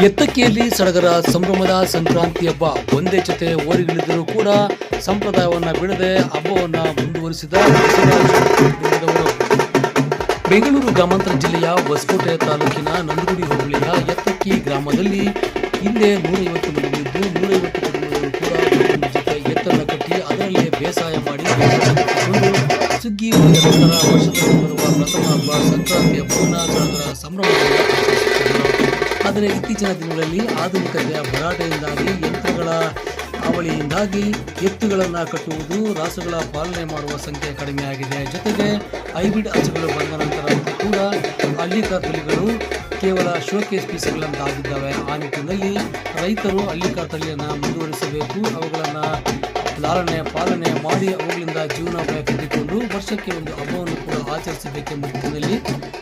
ಎತ್ತಕ್ಕಿಯಲ್ಲಿ ಸಡಗರ ಸಂಭ್ರಮದ ಸಂಕ್ರಾಂತಿ ಹಬ್ಬ ಒಂದೇ ಜೊತೆ ಓರಿಗಳಿದ್ದರೂ ಕೂಡ ಸಂಪ್ರದಾಯವನ್ನು ಬಿಡದೆ ಹಬ್ಬವನ್ನು ಮುಂದುವರಿಸಿದ ಬೆಂಗಳೂರು ಗ್ರಾಮಾಂತರ ಜಿಲ್ಲೆಯ ಹೊಸಕೋಟೆ ತಾಲೂಕಿನ ನಂದಗುಡಿ ಹೋಬಳಿಯ ಎತ್ತಕ್ಕಿ ಗ್ರಾಮದಲ್ಲಿ ಹಿಂದೆ 150 ಮಂದಿದ್ದು 150 ಕುಟುಂಬಗಳು ಕೂಡ ಜೊತೆ ಎತ್ತನ್ನು ಕಟ್ಟಿ ಅದರಲ್ಲೇ ಬೇಸಾಯ ಮಾಡಿ ಸುಗ್ಗಿ ಹೊಡೆದ ನಂತರ ವರ್ಷದಲ್ಲಿ ಬರುವ ಪ್ರಥಮ ಹಬ್ಬ ಸಂಕ್ರಾಂತಿ ಹಬ್ಬವನ್ನು ಸಡಗರ ಸಂಭ್ರಮದಿಂದ ಆದರೆ ಇತ್ತೀಚಿನ ದಿನಗಳಲ್ಲಿ ಆಧುನಿಕತೆಯ ಭರಾಟೆಯಿಂದಾಗಿ ಯಂತ್ರಗಳ ಹಾವಳಿಯಿಂದಾಗಿ ಎತ್ತುಗಳನ್ನು ಕಟ್ಟುವುದು ರಾಸುಗಳ ಪಾಲನೆ ಮಾಡುವ ಸಂಖ್ಯೆ ಕಡಿಮೆಯಾಗಿದೆ. ಜೊತೆಗೆ ಹೈಬ್ರಿಡ್ ಹಸುಗಳು ಬಂದ ನಂತರ ಕೂಡ ಹಳ್ಳಿಕಾರ್ ತಳಿಗಳು ಕೇವಲ ಶೋಕೇಸ್ ಪೀಸ್ಗಳಂತಾಗಿದ್ದಾವೆ. ಆ ನಿಟ್ಟಿನಲ್ಲಿ ರೈತರು ಹಳ್ಳಿಕಾರ್ ತಳಿಯನ್ನು ಮುಂದುವರಿಸಬೇಕು, ಅವುಗಳನ್ನು ಲಾಲನೆ ಪಾಲನೆ ಮಾಡಿ ಅವುಗಳಿಂದ ಜೀವನೋಪಾಯ ಕಟ್ಟಿಕೊಂಡು ವರ್ಷಕ್ಕೆ ಒಂದು ಹಬ್ಬವನ್ನು ಕೂಡ ಆಚರಿಸಬೇಕೆಂಬ ನಿಟ್ಟಿನಲ್ಲಿ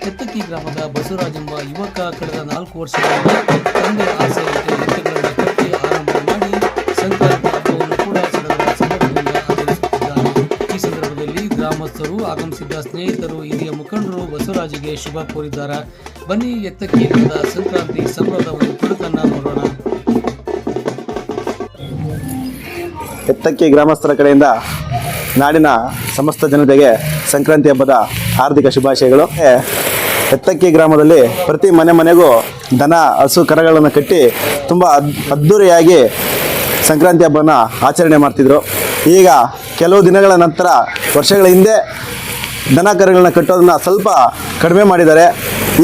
ಎತ್ತಕ್ಕಿ ಗ್ರಾಮದ ಬಸವರಾಜ್ ಎಂಬ ಯುವಕ ಕಳೆದ 4 ವರ್ಷಗಳಲ್ಲಿ ತಂದೆ ಆಸೆಯಂತೆ ಎತ್ತುಗಳನ್ನು ಕಟ್ಟಿ ಆರಂಭ ಮಾಡಿ ಸಂಕ್ರಾಂತಿ ಹಬ್ಬವನ್ನು ಕೂಡ ಸಡಗರ ಸಂಭ್ರಮದಿಂದ ಆಚರಿಸುತ್ತಿದ್ದಾರೆ. ಈ ಸಂದರ್ಭದಲ್ಲಿ ಗ್ರಾಮಸ್ಥರು, ಆಗಮಿಸಿದ್ದ ಸ್ನೇಹಿತರು, ಹಿರಿಯ ಮುಖಂಡರು ಬಸವರಾಜಿಗೆ ಶುಭ ಕೋರಿದ್ದಾರೆ. ಬನ್ನಿ ಎತ್ತಕ್ಕಿ ಗ್ರಾಮದ ಸಂಕ್ರಾಂತಿ ಸಂಭ್ರಮದ ಒಂದು ತುಣುಕನ್ನು ನೋಡೋಣ. ಎತ್ತಕ್ಕಿ ಗ್ರಾಮಸ್ಥರ ಕಡೆಯಿಂದ ನಾಡಿನ ಸಮಸ್ತ ಜನತೆಗೆ ಸಂಕ್ರಾಂತಿ ಹಬ್ಬದ ಹಾರ್ದಿಕ ಶುಭಾಶಯಗಳು. ಎತ್ತಕ್ಕಿ ಗ್ರಾಮದಲ್ಲಿ ಪ್ರತಿ ಮನೆಗೂ ದನ ಹಸು ಕರಗಳನ್ನು ಕಟ್ಟಿ ತುಂಬ ಅದ್ಧೂರಿಯಾಗಿ ಸಂಕ್ರಾಂತಿ ಹಬ್ಬವನ್ನು ಆಚರಣೆ ಮಾಡ್ತಿದ್ರು. ಈಗ ಕೆಲವು ದಿನಗಳ ನಂತರ ವರ್ಷಗಳ ಹಿಂದೆ ದನ ಕರುಗಳನ್ನ ಕಟ್ಟೋದನ್ನ ಸ್ವಲ್ಪ ಕಡಿಮೆ ಮಾಡಿದ್ದಾರೆ.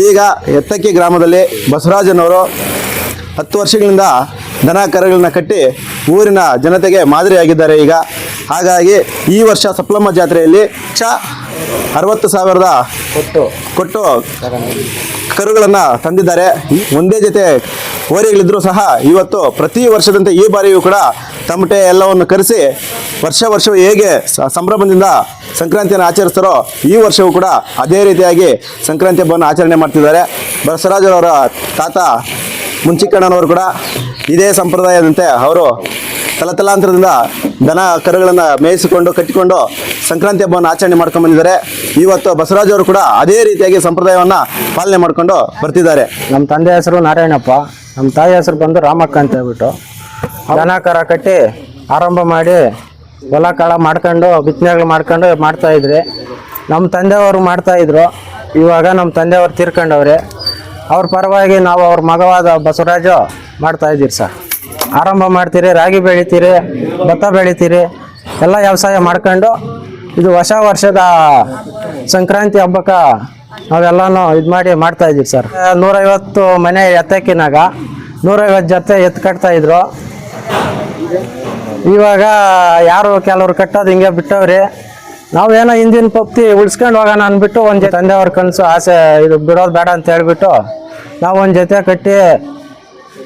ಈಗ ಎತ್ತಕ್ಕಿ ಗ್ರಾಮದಲ್ಲಿ ಬಸವರಾಜನವರು 10 ವರ್ಷಗಳಿಂದ ದನ ಕರುಗಳನ್ನ ಕಟ್ಟಿ ಊರಿನ ಜನತೆಗೆ ಮಾದರಿಯಾಗಿದ್ದಾರೆ. ಈಗ ಹಾಗಾಗಿ ಈ ವರ್ಷ ಸಪ್ಲಮ್ಮ ಜಾತ್ರೆಯಲ್ಲಿ 60,000 ಕೊಟ್ಟು ಕರುಗಳನ್ನು ತಂದಿದ್ದಾರೆ. ಒಂದೇ ಜೊತೆ ಓರಿಗಳಿದ್ರೂ ಸಹ ಇವತ್ತು ಪ್ರತಿ ವರ್ಷದಂತೆ ಈ ಬಾರಿಯೂ ಕೂಡ ತಮಟೆ ಎಲ್ಲವನ್ನು ಕರೆಸಿ ವರ್ಷವೂ ಹೇಗೆ ಸಂಭ್ರಮದಿಂದ ಸಂಕ್ರಾಂತಿಯನ್ನು ಆಚರಿಸ್ತಾರೋ ಈ ವರ್ಷವೂ ಕೂಡ ಅದೇ ರೀತಿಯಾಗಿ ಸಂಕ್ರಾಂತಿ ಹಬ್ಬವನ್ನು ಆಚರಣೆ ಮಾಡ್ತಿದ್ದಾರೆ. ಬಸವರಾಜರವರ ತಾತ ಮುಂಚಿಕಣ್ಣನವರು ಕೂಡ ಇದೇ ಸಂಪ್ರದಾಯದಂತೆ ಅವರು ತಲತಲಾಂತರದಿಂದ ದನ ಕರುಗಳನ್ನು ಮೇಯಿಸಿಕೊಂಡು ಕಟ್ಟಿಕೊಂಡು ಸಂಕ್ರಾಂತಿ ಹಬ್ಬವನ್ನು ಆಚರಣೆ ಮಾಡ್ಕೊಂಡು ಬಂದಿದ್ದಾರೆ. ಇವತ್ತು ಬಸವರಾಜವರು ಕೂಡ ಅದೇ ರೀತಿಯಾಗಿ ಸಂಪ್ರದಾಯವನ್ನು ಪಾಲನೆ ಮಾಡಿಕೊಂಡು ಬರ್ತಿದ್ದಾರೆ. ನಮ್ಮ ತಂದೆ ಹೆಸರು ನಾರಾಯಣಪ್ಪ, ನಮ್ಮ ತಾಯಿ ಹೆಸರು ಬಂದು ರಾಮಕ್ಕ ಅಂತ ಹೇಳ್ಬಿಟ್ಟು ದನ ಕರ ಕಟ್ಟಿ ಆರಂಭ ಮಾಡಿ ಹೊಲ ಕಾಳ ಮಾಡ್ಕೊಂಡು ಬಿತ್ತನೆಗಳು ಮಾಡ್ಕೊಂಡು ಮಾಡ್ತಾಯಿದ್ರಿ. ನಮ್ಮ ತಂದೆಯವರು ಮಾಡ್ತಾಯಿದ್ರು. ಇವಾಗ ನಮ್ಮ ತಂದೆಯವರು ತೀರ್ಕೊಂಡವ್ರೆ. ಅವ್ರ ಪರವಾಗಿ ನಾವು ಅವ್ರ ಮಗವಾದ ಬಸವರಾಜು ಮಾಡ್ತಾಯಿದ್ದೀರಿ ಸರ್. ಆರಂಭ ಮಾಡ್ತೀರಿ, ರಾಗಿ ಬೆಳಿತೀರಿ, ಭತ್ತ ಬೆಳಿತೀರಿ, ಎಲ್ಲ ವ್ಯವಸಾಯ ಮಾಡ್ಕೊಂಡು ಇದು ಹೊಸ ವರ್ಷದ ಸಂಕ್ರಾಂತಿ ಹಬ್ಬಕ್ಕೆ ನಾವೆಲ್ಲನೂ ಇದು ಮಾಡ್ತಾಯಿದ್ದೀವಿ ಸರ್. 150 ಮನೆ ಎತ್ತಕ್ಕಿನಾಗ 150 ಜೊತೆ ಎತ್ತು ಕಟ್ತಾಯಿದ್ರು. ಇವಾಗ ಯಾರು ಕೆಲವ್ರು ಕಟ್ಟೋದು ಹಿಂಗೆ ಬಿಟ್ಟವ್ರಿ. ನಾವೇನೋ ಹಿಂದಿನ ಪಕ್ತಿ ಉಳಿಸ್ಕೊಂಡು ಹೋಗೋಣ ಅಂದ್ಬಿಟ್ಟು ಒಂದು ತಂದೆಯವ್ರ ಕನಸು ಆಸೆ ಇದು ಬಿಡೋದು ಬೇಡ ಅಂತ ಹೇಳ್ಬಿಟ್ಟು ನಾವು ಒಂದು ಜೊತೆ ಕಟ್ಟಿ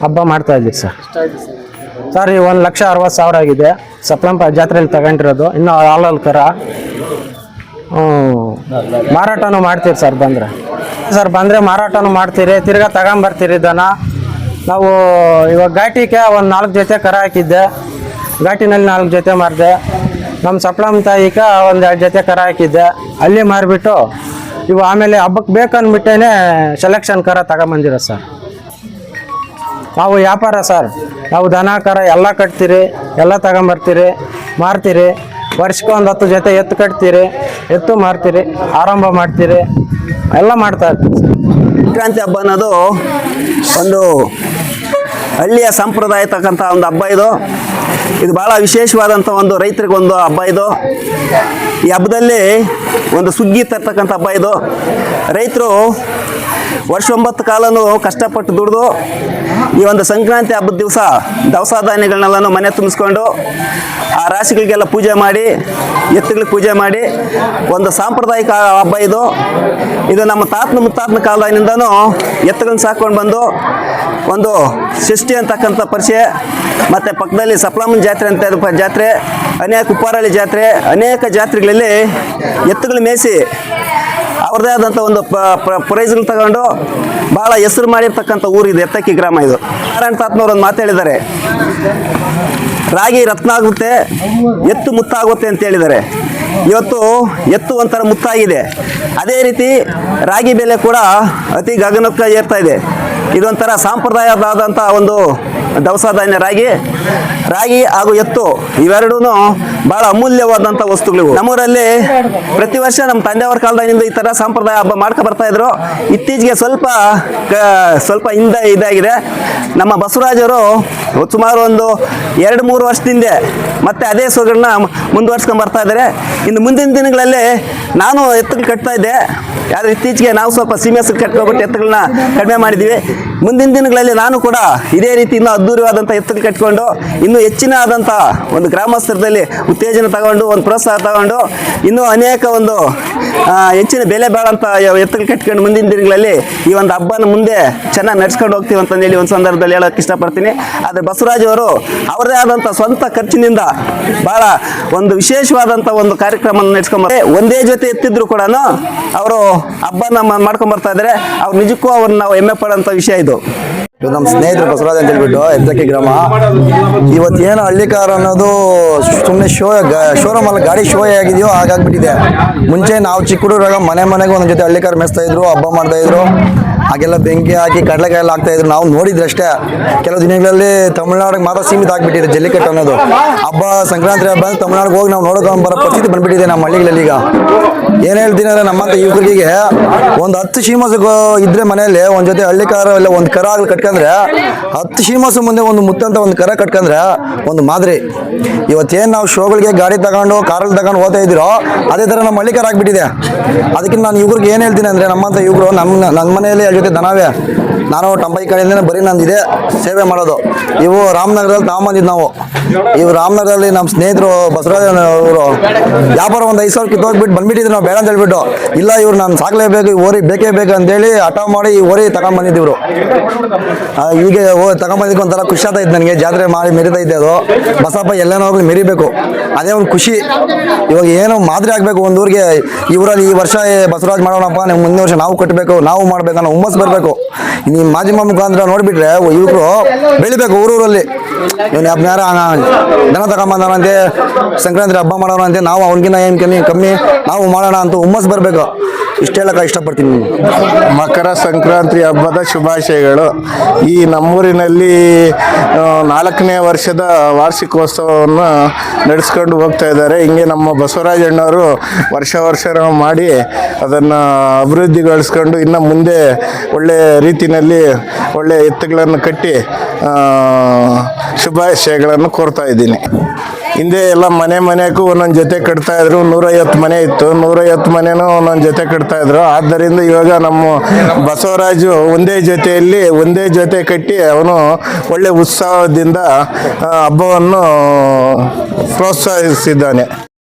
ಹಬ್ಬ ಮಾಡ್ತಾಯಿದ್ದೀವಿ ಸರ್. ಸರ್ ಈ 1,60,000 ಆಗಿದೆ. ಸಪ್ಲಂಪ ಜಾತ್ರೆಯಲ್ಲಿ ತಗೊಂಡಿರೋದು. ಇನ್ನೂ ಹಾಲಲ್ಲಿ ಕರ ಮಾರಾಟನೂ ಮಾಡ್ತೀರಿ ಸರ್. ಬಂದರೆ ಮಾರಾಟನೂ ಮಾಡ್ತೀರಿ, ತಿರ್ಗಾ ತಗೊಂಬರ್ತೀರಿ ದನ. ನಾವು ಇವಾಗ ಘಾಟಿಗೆ ಒಂದು 4 ಜೊತೆ ಕರ ಹಾಕಿದ್ದೆ. ಘಾಟಿನಲ್ಲಿ 4 ಜೊತೆ ಮಾರಿದೆ. ನಮ್ಮ ಸಪ್ಲಮ್ಮ ತಾಯಿಗೆ ಒಂದು 2 ಜೊತೆ ಕರ ಹಾಕಿದ್ದೆ. ಅಲ್ಲಿ ಮಾರಿಬಿಟ್ಟು ಇವು ಆಮೇಲೆ ಹಬ್ಬಕ್ಕೆ ಬೇಕಂದ್ಬಿಟ್ಟೇ ಸೆಲೆಕ್ಷನ್ ಕರ ತಗೊಂಬಂದಿರೋ ಸರ್. ನಾವು ವ್ಯಾಪಾರ ಸರ್. ನಾವು ದನ ಕರ ಎಲ್ಲ ಕಟ್ತೀರಿ, ಎಲ್ಲ ತಗೊಂಬರ್ತೀರಿ, ಮಾರ್ತೀರಿ. ವರ್ಷಕ್ಕೆ ಒಂದು 10 ಜೊತೆ ಎತ್ತು ಕಟ್ತೀರಿ, ಎತ್ತು ಮಾರ್ತೀರಿ, ಆರಂಭ ಮಾಡ್ತೀರಿ, ಎಲ್ಲ ಮಾಡ್ತಾ ಇರ್ತೀವಿ ಸರ್. ಸಂಕ್ರಾಂತಿ ಹಬ್ಬ ಅನ್ನೋದು ಒಂದು ಹಳ್ಳಿಯ ಸಂಪ್ರದಾಯ ತಕ್ಕಂಥ ಒಂದು ಹಬ್ಬ ಇದು ಭಾಳ ವಿಶೇಷವಾದಂಥ ಒಂದು ರೈತರಿಗೆ ಒಂದು ಹಬ್ಬ ಇದು. ಈ ಹಬ್ಬದಲ್ಲಿ ಒಂದು ಸುಗ್ಗಿ ತರ್ತಕ್ಕಂಥ ಹಬ್ಬ ಇದು. ರೈತರು ವರ್ಷ 9 ಕಾಲನೂ ಕಷ್ಟಪಟ್ಟು ದುಡಿದು ಈ ಒಂದು ಸಂಕ್ರಾಂತಿ ಹಬ್ಬದ ದಿವಸ ದವಸ ಧಾನ್ಯಗಳನ್ನೆಲ್ಲನೂ ಮನೆ ತುಂಬಿಸ್ಕೊಂಡು ಆ ರಾಶಿಗಳಿಗೆಲ್ಲ ಪೂಜೆ ಮಾಡಿ, ಎತ್ತುಗಳಿಗೆ ಪೂಜೆ ಮಾಡಿ ಒಂದು ಸಾಂಪ್ರದಾಯಿಕ ಹಬ್ಬ ಇದು. ನಮ್ಮ ಮುತ್ತಾತನ ಕಾಲದಾಗಿನಿಂದನೂ ಎತ್ತುಗಳನ್ನ ಸಾಕೊಂಡು ಬಂದು ಒಂದು ಷಷ್ಠಿ ಅಂತಕ್ಕಂಥ ಪರಿಚಯ, ಮತ್ತು ಪಕ್ಕದಲ್ಲಿ ಸಪ್ಲಮ್ಮನ ಜಾತ್ರೆ ಅಂತ ಜಾತ್ರೆ, ಅನೇಕ ಉಪ್ಪಾರಳ್ಳಿ ಜಾತ್ರೆ, ಅನೇಕ ಜಾತ್ರೆಗಳಲ್ಲಿ ಎತ್ತುಗಳು ಮೇಯಿಸಿ ಅವ್ರದ್ದೇ ಆದಂಥ ಒಂದು ಪ್ರೈಸ್ಗಳು ತಗೊಂಡು ಭಾಳ ಹೆಸರು ಮಾಡಿರ್ತಕ್ಕಂಥ ಊರಿದೆ ಎತ್ತಕ್ಕಿ ಗ್ರಾಮ ಇದು. ನಾರಾಯಣ ತಾತನವ್ರು ಒಂದು ಮಾತು ಹೇಳಿದ್ದಾರೆ, ರಾಗಿ ರತ್ನ ಆಗುತ್ತೆ, ಎತ್ತು ಮುತ್ತಾಗುತ್ತೆ ಅಂತ ಹೇಳಿದ್ದಾರೆ. ಇವತ್ತು ಎತ್ತು ಒಂಥರ ಮುತ್ತಾಗಿದೆ. ಅದೇ ರೀತಿ ರಾಗಿ ಬೆಲೆ ಕೂಡ ಅತಿ ಗಗನಕ್ಕೆ ಏರ್ತಾ ಇದೆ. ಇದೊಂಥರ ಸಾಂಪ್ರದಾಯವಾದಂಥ ಒಂದು ದವಸ ಧಾನ್ಯ ರಾಗಿ ಹಾಗೂ ಎತ್ತು ಇವೆರಡೂ ಬಹಳ ಅಮೂಲ್ಯವಾದಂಥ ವಸ್ತುಗಳು. ನಮ್ಮೂರಲ್ಲಿ ಪ್ರತಿ ವರ್ಷ ನಮ್ಮ ತಂದೆಯವರ ಕಾಲದಿಂದ ಈ ಥರ ಸಂಪ್ರದಾಯ ಹಬ್ಬ ಮಾಡ್ಕೊ ಬರ್ತಾ ಇದ್ರು. ಇತ್ತೀಚೆಗೆ ಸ್ವಲ್ಪ ಇದಾಗಿದೆ. ನಮ್ಮ ಬಸವರಾಜರು ಸುಮಾರು ಒಂದು 2-3 ವರ್ಷದಿಂದ ಮತ್ತೆ ಅದೇ ಸೊಗಡನ್ನ ಮುಂದುವರ್ಸ್ಕೊಂಡು ಬರ್ತಾ ಇದ್ದಾರೆ. ಇನ್ನು ಮುಂದಿನ ದಿನಗಳಲ್ಲಿ ನಾನು ಎತ್ತುಗಳು ಕಟ್ತಾ ಇದ್ದೆ. ಯಾರು ಇತ್ತೀಚೆಗೆ ನಾವು ಸ್ವಲ್ಪ ಸೀಮೆಸ್ಗೆ ಕಟ್ಕೊಬಿಟ್ಟು ಎತ್ತುಗಳನ್ನ ಕಡಿಮೆ ಮಾಡಿದ್ದೀವಿ. ಮುಂದಿನ ದಿನಗಳಲ್ಲಿ ನಾನು ಕೂಡ ಇದೇ ರೀತಿ ಇನ್ನೂ ಅದ್ಧೂರಿಯಾದಂಥ ಎತ್ತುಗಳು ಕಟ್ಕೊಂಡು ಇನ್ನೂ ಹೆಚ್ಚಿನ ಆದಂಥ ಒಂದು ಗ್ರಾಮಸ್ಥರದಲ್ಲಿ ಉತ್ತೇಜನ ತಗೊಂಡು ಒಂದು ಪ್ರೋತ್ಸಾಹ ತಗೊಂಡು ಇನ್ನೂ ಅನೇಕ ಒಂದು ಹೆಚ್ಚಿನ ಬೆಲೆ ಬಾಳಂಥ ಎತ್ತುಗಳು ಕಟ್ಕೊಂಡು ಮುಂದಿನ ದಿನಗಳಲ್ಲಿ ಈ ಒಂದು ಹಬ್ಬನ ಮುಂದೆ ಚೆನ್ನಾಗಿ ನಡ್ಸ್ಕೊಂಡು ಹೋಗ್ತೀವಿ ಅಂತಂದೇಳಿ ಒಂದು ಸಂದರ್ಭದಲ್ಲಿ ಹೇಳೋಕ್ಕೆ ಇಷ್ಟಪಡ್ತೀನಿ. ಆದರೆ ಬಸವರಾಜ್ ಅವರು ಅವರದೇ ಆದಂಥ ಸ್ವಂತ ಖರ್ಚಿನಿಂದ ಭಾಳ ಒಂದು ವಿಶೇಷವಾದಂಥ ಒಂದು ಕಾರ್ಯಕ್ರಮ ನಡೆಸ್ಕೊಂಬರ್ತಾರೆ. ಒಂದೇ ಜೊತೆ ಎತ್ತಿದ್ರು ಕೂಡ ಅವರು ಹಬ್ಬನ ಮಾಡ್ಕೊಂಬರ್ತಾ ಇದ್ದಾರೆ. ಅವ್ರು ನಿಜಕ್ಕೂ ಅವ್ರನ್ನ ನಾವು ಹೆಮ್ಮೆ ಪಡೋಂಥ ವಿಷಯ ಇದು. ನಮ್ಮ ಸ್ನೇಹಿತರು ಬಸವರಾಜ್ ಅಂತ ಹೇಳ್ಬಿಟ್ಟು ಎತ್ತಕ್ಕೆ ಗ್ರಾಮ. ಇವತ್ತೇನು ಹಳ್ಳಿಕಾರ ಅನ್ನೋದು ಸುಮ್ಮನೆ ಶೋರೂಮ್ ಅಲ್ಲಿ ಗಾಡಿ ಶೋ ಆಗಿದೆಯೋ ಹಾಗಾಗ್ಬಿಟ್ಟಿದೆ. ಮುಂಚೆ ನಾವು ಚಿಕ್ಕ ಹುಡುಗರಾಗ ಮನೆಗೆ ಒಂದೊಂದು ಜೊತೆ ಹಳ್ಳಿಕಾರ ಮೆಸ್ತಾ ಇದ್ರು, ಹಬ್ಬ ಮಾಡ್ತಾ ಇದ್ರು. ಹಾಗೆಲ್ಲ ಬೆಂಕಿ ಹಾಕಿ ಕಡಲೆಕಾಯಿ ಎಲ್ಲ ಹಾಕ್ತಾ ಇದ್ರು. ನಾವು ನೋಡಿದ್ರಷ್ಟೇ. ಕೆಲವು ದಿನಗಳಲ್ಲಿ ತಮಿಳ್ನಾಡಿಗೆ ಮಾತ್ರ ಸೀಮಿತ ಆಗ್ಬಿಟ್ಟಿದೆ ಜಲ್ಲಿಕಟ್ಟು ಅನ್ನೋದು. ಹಬ್ಬ ಸಂಕ್ರಾಂತಿ ಹಬ್ಬ ಅಂದ್ರೆ ತಮಿಳ್ನಾಡಿಗೆ ಹೋಗಿ ನಾವು ನೋಡ್ಕೊಂಡು ಬರೋ ಪರಿಸ್ಥಿತಿ ಬಂದ್ಬಿಟ್ಟಿದೆ ನಮ್ಮ ಹಳ್ಳಿಗಳಲ್ಲಿ. ಈಗ ಏನು ಹೇಳ್ತೀನಿ ಅಂದ್ರೆ ನಮ್ಮಂತ ಯುವಕರಿಗೆ ಒಂದು 10 ಶ್ರೀಮಸು ಇದ್ರೆ ಮನೆಯಲ್ಲಿ ಒಂದು ಜೊತೆ ಹಳ್ಳಿಕಾರ ಇಲ್ಲ ಒಂದು ಕರ ಆಗ್ಲಿ ಕಟ್ಕೊಂಡ್ರೆ 10 ಶ್ರೀಮಸು ಮುಂದೆ ಒಂದು ಮುತ್ತಂತ ಒಂದು ಕರ ಕಟ್ಕೊಂಡ್ರೆ ಒಂದು ಮಾದರಿ. ಇವತ್ತೇನು ನಾವು ಶೋಗಳಿಗೆ ಗಾಡಿ ತಗೊಂಡು ಕಾರಲ್ಲಿ ತಗೊಂಡು ಹೋಗ್ತಾ ಇದ್ದೀರೋ ಅದೇ ಥರ ನಮ್ಮ ಹಳ್ಳಿಕಾರ ಆಗ್ಬಿಟ್ಟಿದೆ. ಅದಕ್ಕೆ ನಾನು ಯುವಕರಿಗೆ ಏನು ಹೇಳ್ತೀನಿ ಅಂದರೆ ನಮ್ಮಂಥ ಯುವಕರು ನನ್ನ ಮನೆಯಲ್ಲಿ ಜೊತೆ ದನವೇ. ನಾನು ಟಂಬೈ ಕಡೆಯಿಂದ ಬರೀ ನಂದಿದೆ ಸೇವೆ ಮಾಡೋದು. ಇವು ರಾಮನಗರದಲ್ಲಿ ತಗೊಂಬಂದಿದ್ದು ನಾವು. ಇವು ರಾಮನಗರದಲ್ಲಿ ನಮ್ಮ ಸ್ನೇಹಿತರು ಬಸವರಾಜ ಅವರು ವ್ಯಾಪಾರ ಒಂದು 5 ಸಾವಿರ ಕಿತ್ತೋಗ್ಬಿಟ್ಟು ಬಂದ್ಬಿಟ್ಟಿದ್ರು. ನಾವು ಬೇಡ ಅಂತ ಹೇಳ್ಬಿಟ್ಟು ಇಲ್ಲ ಇವ್ರು ನಾನು ಸಾಕ್ಲೇಬೇಕು, ಈ ಓರಿ ಬೇಕೇ ಬೇಕು ಅಂತೇಳಿ ಹಠ ಮಾಡಿ ಈ ಓರಿ ತಗೊಂಬಂದಿದ್ದೀವ್ರು. ಈಗ ತಗೊಂಬಂದಿದ್ದು ಒಂಥರ ಖುಷಿ ಆಗ್ತಾ ಇತ್ತು ನನಗೆ. ಜಾತ್ರೆ ಮಾಡಿ ಮೆರಿತಾ ಇದ್ದೆ. ಅದು ಬಸಪ್ಪ ಎಲ್ಲನೋ ಹೋಗ್ಲಿ ಮೆರಿಬೇಕು, ಅದೇ ಒಂದು ಖುಷಿ. ಇವಾಗ ಏನು ಮಾದರಿ ಆಗಬೇಕು ಒಂದು ಊರಿಗೆ. ಈ ಊರಲ್ಲಿ ಈ ವರ್ಷ ಬಸವರಾಜ್ ಮಾಡೋಣಪ್ಪ, ನೀವು ಮುಂದಿನ ವರ್ಷ ನಾವು ಕಟ್ಟಬೇಕು, ನಾವು ಮಾಡ್ಬೇಕು ಅನ್ನೋ ಹುಮ್ಮಸ್ ಬರಬೇಕು. ನಿಮ್ಮ ಮಾಜಿ ಮುಖಾಂತರ ನೋಡಿಬಿಟ್ರೆ ಯುವಕರು ಬೆಳಿಬೇಕು ಊರೂರಲ್ಲಿ. ಇವನು ಯಾರ ದನ ತಗೊಂಬಂದವನಂತೆ ಸಂಕ್ರಾಂತಿ ಹಬ್ಬ ಮಾಡೋಣಂತೆ, ನಾವು ಅವನಿಗಿನ್ನ ಏನು ಕಮ್ಮಿ ನಾವು ಮಾಡೋಣ ಅಂತ ಹುಮ್ಮಸ್ ಬರಬೇಕು. ಇಷ್ಟು ಹೇಳಕ್ಕೆ ಇಷ್ಟಪಡ್ತೀನಿ. ಮಕರ ಸಂಕ್ರಾಂತಿ ಹಬ್ಬದ ಶುಭಾಶಯಗಳು. ಈ ನಮ್ಮೂರಿನಲ್ಲಿ 4ನೇ ವರ್ಷದ ವಾರ್ಷಿಕೋತ್ಸವವನ್ನು ನಡೆಸ್ಕೊಂಡು ಹೋಗ್ತಾ ಇದ್ದಾರೆ. ಹಿಂಗೆ ನಮ್ಮ ಬಸವರಾಜಣ್ಣವರು ವರ್ಷ ಮಾಡಿ ಅದನ್ನು ಅಭಿವೃದ್ಧಿಗೊಳಿಸ್ಕೊಂಡು ಇನ್ನು ಮುಂದೆ ಒಳ್ಳೆಯ ರೀತಿಯಲ್ಲಿ ಒಳ್ಳೆಯ ಎತ್ತುಗಳನ್ನು ಕಟ್ಟಿ ಶುಭಾಶಯಗಳನ್ನು ಕೋರ್ತಾ ಇದ್ದೀನಿ. ಹಿಂದೆ ಎಲ್ಲ ಮನೆಗೂ ಒಂದೊಂದು ಜೊತೆ ಕಟ್ತಾ ಇದ್ರು. 150 ಮನೆ ಇತ್ತು. 150 ಮನೆನೂ ಒಂದೊಂದು ಜೊತೆ ಕಟ್ತಾ ಇದ್ರು. ಆದ್ದರಿಂದ ಇವಾಗ ನಮ್ಮ ಬಸವರಾಜು ಒಂದೇ ಜೊತೆ ಕಟ್ಟಿ ಅವನು ಒಳ್ಳೆ ಉತ್ಸಾಹದಿಂದ ಹಬ್ಬವನ್ನು ಪ್ರೋತ್ಸಾಹಿಸಿದ್ದಾನೆ.